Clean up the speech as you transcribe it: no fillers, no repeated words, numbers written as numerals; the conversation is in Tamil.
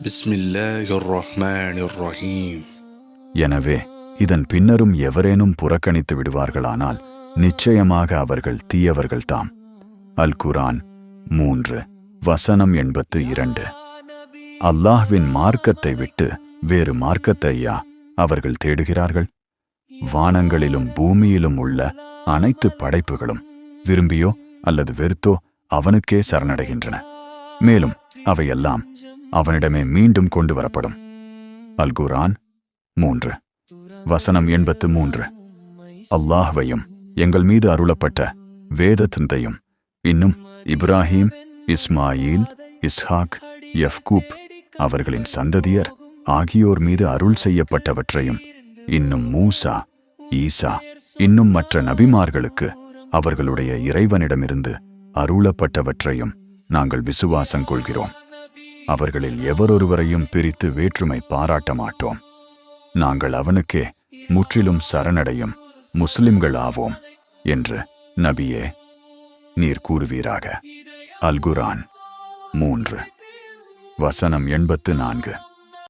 பிஸ்மில்லாஹிர் ரஹ்மானிர் ரஹீம். எனவே இதன் பின்னரும் எவரேனும் புறக்கணித்து விடுவார்களானால் நிச்சயமாக அவர்கள் தீயவர்கள்தாம். அல் குர்ஆன் 3:82. அல்லாஹ்வின் மார்க்கத்தை விட்டு வேறு மார்க்கத்தையா அவர்கள் தேடுகிறார்கள்? வானங்களிலும் பூமியிலும் உள்ள அனைத்து படைப்புகளும் விரும்பியோ அல்லது வெறுத்தோ அவனுக்கே சரணடைகின்றன. மேலும் அவையெல்லாம் அவனிடமே மீண்டும் கொண்டு வரப்படும். அல் குர்ஆன் 3:83. அல்லாஹ்வையும் எங்கள் மீது அருளப்பட்ட வேதத்தையும் இன்னும் இப்ராஹீம், இஸ்மாயில், இஸ்ஹாக், யஃகூப் அவர்களின் சந்ததியர் ஆகியோர் மீது அருள் செய்யப்பட்டவற்றையும் இன்னும் மூசா, ஈசா இன்னும் மற்ற நபிமார்களுக்கு அவர்களுடைய இறைவனிடமிருந்து அருளப்பட்டவற்றையும் நாங்கள் விசுவாசம் கொள்கிறோம். அவர்களில் எவரொருவரையும் பிரித்து வேற்றுமை பாராட்ட மாட்டோம். நாங்கள் அவனுக்கே முற்றிலும் சரணடையும் முஸ்லிம்கள் ஆவோம் என்று நபியே நீர் கூறுவீராக. அல் குர்ஆன் 3:84.